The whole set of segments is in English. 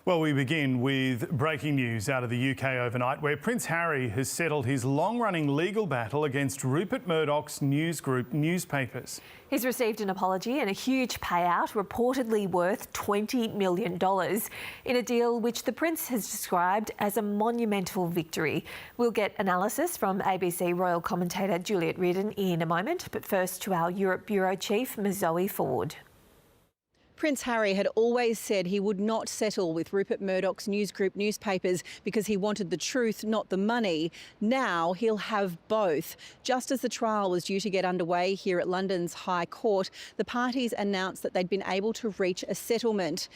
Well, we begin with breaking news out of the UK overnight, where Prince Harry has settled his long-running legal battle against Rupert Murdoch's news group newspapers. He's received an apology and a huge payout, reportedly worth $20 million, in a deal which the Prince has described as a monumental victory. We'll get analysis from ABC royal commentator Juliet Reardon in a moment, but first to our Europe Bureau Chief, Zoe Ford. Prince Harry had always said he would not settle with Rupert Murdoch's news group newspapers because he wanted the truth, not the money. Now he'll have both. Just as the trial was due to get underway here at London's High Court, the parties announced that they'd been able to reach a settlement.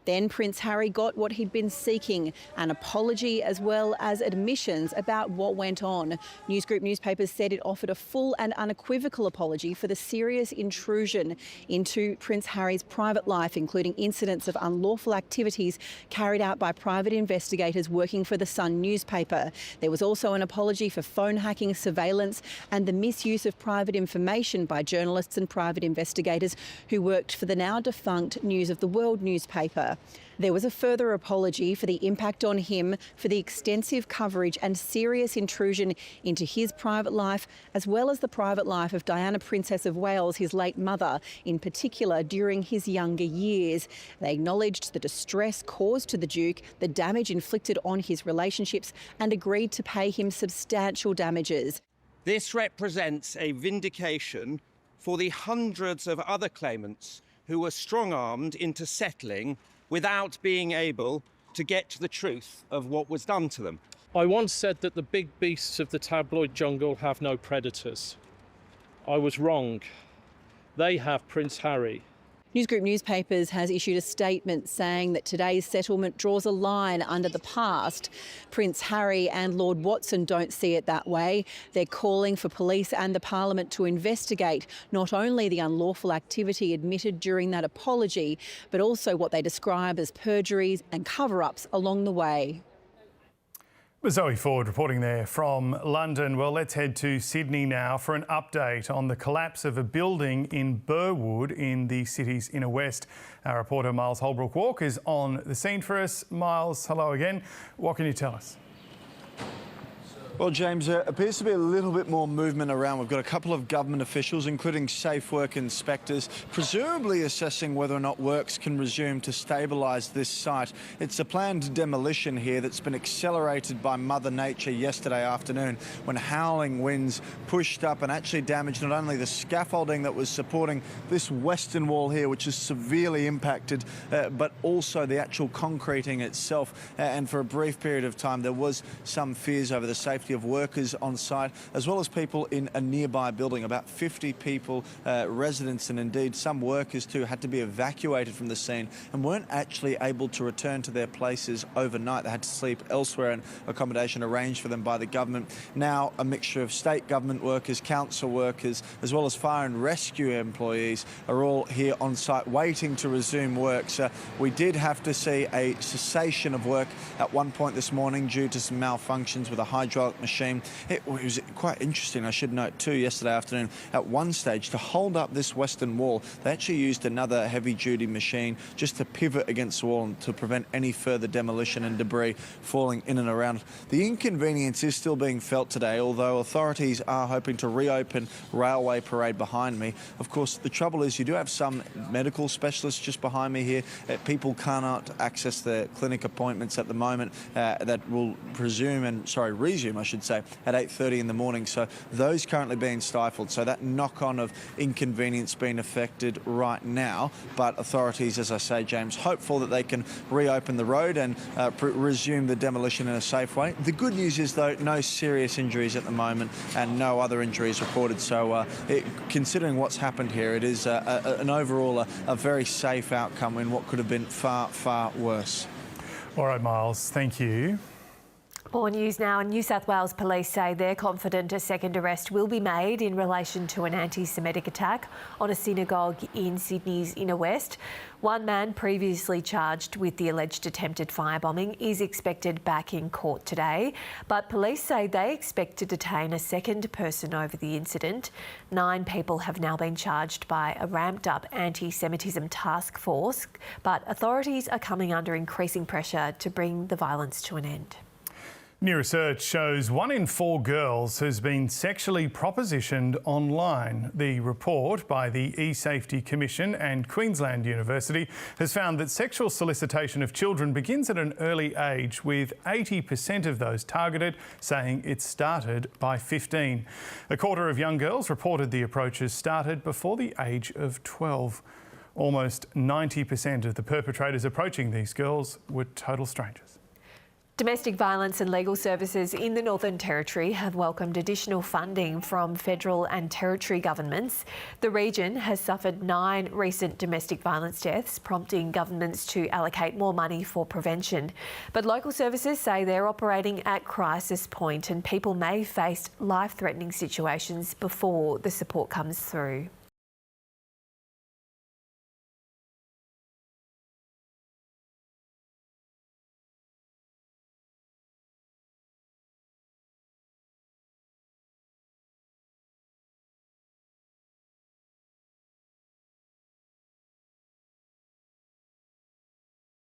Then Prince Harry got what he'd been seeking, an apology as well as admissions about what went on. News group newspapers said it offered a full and unequivocal apology for the serious intrusion into Prince Harry's private life, including incidents of unlawful activities carried out by private investigators working for the Sun newspaper. There was also an apology for phone hacking, surveillance and the misuse of private information by journalists and private investigators who worked for the now defunct News of the World newspaper. There was a further apology for the impact on him for the extensive coverage and serious intrusion into his private life, as well as the private life of Diana, Princess of Wales, his late mother, in particular during his younger years. They acknowledged the distress caused to the Duke, the damage inflicted on his relationships, and agreed to pay him substantial damages. This represents a vindication for the hundreds of other claimants who were strong-armed into settling without being able to get to the truth of what was done to them. I once said that the big beasts of the tabloid jungle have no predators. I was wrong. They have Prince Harry. News group newspapers has issued a statement saying that today's settlement draws a line under the past. Prince Harry and Lord Watson don't see it that way. They're calling for police and the Parliament to investigate not only the unlawful activity admitted during that apology, but also what they describe as perjuries and cover-ups along the way. Zoe Ford reporting there from London. Well, let's head to Sydney now for an update on the collapse of a building in Burwood in the city's inner west. Our reporter Miles Holbrook-Walk is on the scene for us. Miles, hello again. What can you tell us? Well, James, there appears to be a little bit more movement around. We've got a couple of government officials, including safe work inspectors, presumably assessing whether or not works can resume to stabilise this site. It's a planned demolition here that's been accelerated by Mother Nature yesterday afternoon when howling winds pushed up and actually damaged not only the scaffolding that was supporting this western wall here, which is severely impacted, but also the actual concreting itself. And for a brief period of time, there was some fears over the safety of workers on site, as well as people in a nearby building. About 50 people, residents and indeed some workers too, had to be evacuated from the scene and weren't actually able to return to their places overnight. They had to sleep elsewhere and accommodation arranged for them by the government. Now a mixture of state government workers, council workers, as well as fire and rescue employees are all here on site waiting to resume work. So we did have to see a cessation of work at one point this morning due to some malfunctions with a hydraulic machine. It was quite interesting, I should note too, yesterday afternoon at one stage to hold up this western wall. They actually used another heavy-duty machine just to pivot against the wall and to prevent any further demolition and debris falling in and around. The inconvenience is still being felt today, although authorities are hoping to reopen Railway Parade behind me. Of course, the trouble is you do have some medical specialists just behind me here. People cannot access their clinic appointments at the moment that will resume, I should say, at 8:30 in the morning. So those currently being stifled. So that knock-on of inconvenience being affected right now. But authorities, as I say, James, hopeful that they can reopen the road and resume the demolition in a safe way. The good news is, though, no serious injuries at the moment and no other injuries reported. So considering what's happened here, it is an overall a very safe outcome in what could have been far, far worse. All right, Miles, thank you. More news now. New South Wales Police say they're confident a second arrest will be made in relation to an anti-Semitic attack on a synagogue in Sydney's inner west. One man previously charged with the alleged attempted firebombing is expected back in court today, but police say they expect to detain a second person over the incident. 9 people have now been charged by a ramped-up anti-Semitism task force, but authorities are coming under increasing pressure to bring the violence to an end. New research shows 1 in 4 girls has been sexually propositioned online. The report by the E-Safety Commission and Queensland University has found that sexual solicitation of children begins at an early age, with 80% of those targeted saying it started by 15. A quarter of young girls reported the approaches started before the age of 12. Almost 90% of the perpetrators approaching these girls were total strangers. Domestic violence and legal services in the Northern Territory have welcomed additional funding from federal and territory governments. The region has suffered 9 recent domestic violence deaths, prompting governments to allocate more money for prevention. But local services say they're operating at crisis point and people may face life-threatening situations before the support comes through.